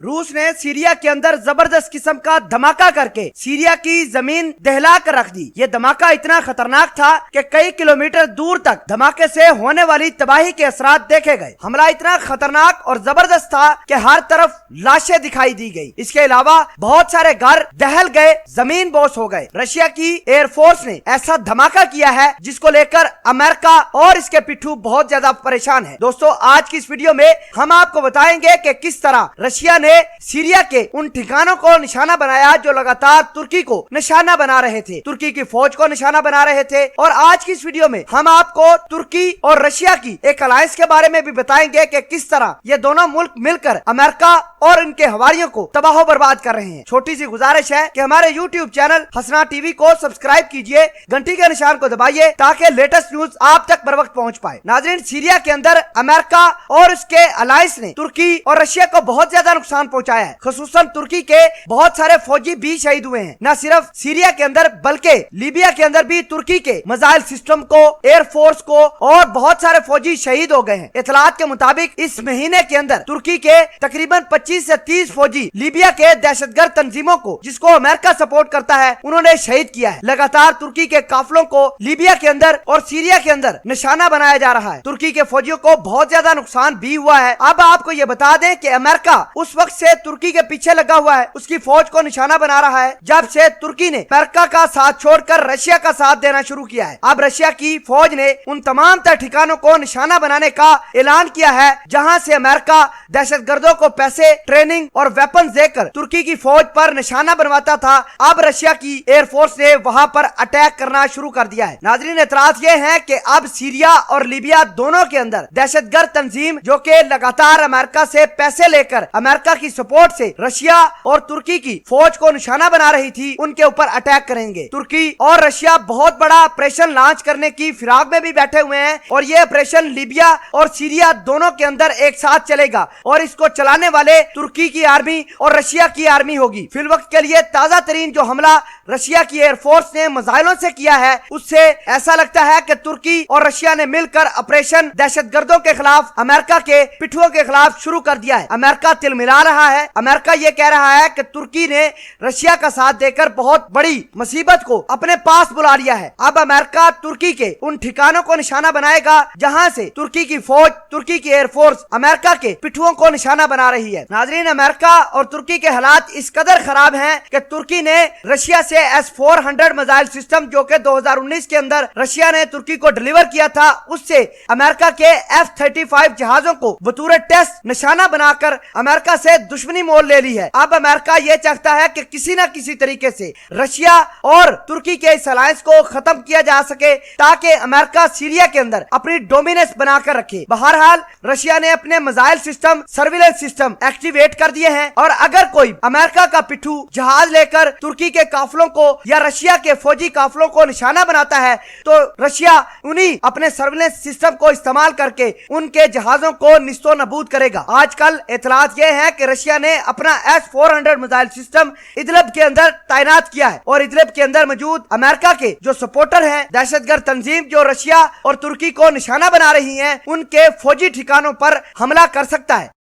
रूस ने सीरिया के अंदर जबरदस्त किस्म का धमाका करके सीरिया की जमीन दहला कर रख दी। ये धमाका इतना खतरनाक था कि कई किलोमीटर दूर तक धमाके से होने वाली तबाही के असरात देखे गए। हमला इतना खतरनाक और जबरदस्त था कि हर तरफ लाशें दिखाई दी गई। इसके अलावा बहुत सारे घर दहल गए, जमीन बोस हो गए। रशिया की एयरफोर्स ने ऐसा धमाका किया है जिसको लेकर अमेरिका और इसके पिट्ठू बहुत ज्यादा परेशान है। दोस्तों, आज की इस वीडियो में हम आपको बताएंगे कि किस तरह रशिया ने सीरिया के उन ठिकानों को निशाना बनाया जो लगातार तुर्की को निशाना बना रहे थे, तुर्की की फौज को निशाना बना रहे थे। और आज की इस वीडियो में हम आपको तुर्की और रशिया की एक अलायंस के बारे में भी बताएंगे कि किस तरह ये दोनों मुल्क मिलकर अमेरिका और इनके हवारियों को तबाह बर्बाद कर रहे हैं। छोटी सी गुजारिश है कि हमारे यूट्यूब चैनल हसनात टीवी को सब्सक्राइब कीजिए, घंटी के निशान को दबाइए ताकि लेटेस्ट न्यूज आप तक बर वक्त पहुंच पाए। नाजरीन, सीरिया के अंदर अमेरिका और उसके अलायंस ने तुर्की और रशिया को बहुत ज्यादा नुकसान पहुंचाया है। खुसूसन तुर्की के बहुत सारे फौजी भी शहीद हुए हैं। न सिर्फ सीरिया के अंदर बल्कि लीबिया के अंदर भी तुर्की के मिसाइल सिस्टम को, एयरफोर्स को और बहुत सारे फौजी शहीद हो गए हैं। इतलात के मुताबिक इस महीने के अंदर तुर्की के तकरीबन 25 से 30 फौजी लीबिया के दहशतगर्द तंजीमों को, जिसको अमेरिका सपोर्ट करता है, उन्होंने शहीद किया है। लगातार तुर्की के काफिलों को लीबिया के अंदर और सीरिया के अंदर निशाना बनाया जा रहा है। तुर्की के फौजियों को बहुत ज्यादा नुकसान भी हुआ है। अब आपको ये बता दें कि अमेरिका उस वक्त से तुर्की के पीछे लगा हुआ है, उसकी फौज को निशाना बना रहा है जब से तुर्की ने अमेरिका का साथ छोड़कर रशिया का साथ देना शुरू किया है। अब रशिया की फौज ने उन तमाम ठिकानों को निशाना बनाने का ऐलान किया है जहां से अमेरिका दहशतगर्दों को पैसे, ट्रेनिंग और वेपन देकर तुर्की की फौज पर निशाना बनवाता था। अब रशिया की एयरफोर्स ने वहां पर अटैक करना शुरू कर दिया है। नाजरीन, एतराज ये है कि अब सीरिया और लीबिया दोनों के अंदर दहशतगर्द तंजीम जो कि लगातार अमेरिका से पैसे लेकर अमेरिका की सपोर्ट से रशिया और तुर्की की फौज को निशाना बना रही थी, उनके ऊपर अटैक करेंगे। तुर्की और रशिया बहुत बड़ा ऑपरेशन लॉन्च करने की फिराक में भी बैठे हुए हैं और ये ऑपरेशन लीबिया और सीरिया दोनों के अंदर एक साथ चलेगा और इसको चलाने वाले तुर्की की आर्मी और रशिया की आर्मी होगी। फिल वक्त के लिए ताजा तरीन जो हमला रशिया की एयरफोर्स ने मिसाइलों से किया है, उससे ऐसा लगता है कि तुर्की और रशिया ने मिलकर ऑपरेशन दहशतगर्दों के खिलाफ, अमेरिका के पिट्ठुओं के खिलाफ शुरू कर दिया है। अमेरिका तिल मिला रहा है। अमेरिका ये कह रहा है कि तुर्की ने रशिया का साथ देकर बहुत बड़ी मुसीबत को अपने पास बुला लिया है। अब अमेरिका तुर्की के उन ठिकानों को निशाना बनाएगा जहां से तुर्की की फौज, तुर्की की एयरफोर्स अमेरिका के पिट्ठुओं को निशाना बना रही है। नाजरीन, अमेरिका और तुर्की के हालात इस कदर खराब हैं कि तुर्की ने रशिया से S-400 मिसाइल सिस्टम जो कि 2019 के अंदर रशिया ने तुर्की को डिलीवर किया था, उससे अमेरिका के F-35 जहाजों को बतौर टेस्ट निशाना बनाकर अमेरिका से दुश्मनी मोल ले ली है। अब अमेरिका ये चाहता है कि किसी न किसी तरीके से रशिया और तुर्की के इस अलायंस को खत्म किया जा सके ताकि अमेरिका सीरिया के अंदर अपनी डोमिनेंस बनाकर रखे। बहरहाल रशिया ने अपने missile system, surveillance system activate कर दिए हैं और अगर कोई अमेरिका का पिट्ठू जहाज लेकर तुर्की के काफिलों को या रशिया के फौजी काफिलों को निशाना बनाता है तो रशिया उन्हीं अपने सर्विलेंस सिस्टम को इस्तेमाल करके उनके जहाजों को निस्तो नबूद करेगा। आजकल इतलात यह है कि रशिया ने अपना S-400 मिसाइल सिस्टम इदलिब के अंदर तैनात किया है और इदलिब के अंदर मौजूद अमेरिका के जो सपोर्टर हैं, दहशतगर्द तंजीम जो रशिया और तुर्की को निशाना बना रही हैं, उनके फौजी ठिकानों पर हमला कर सकता है।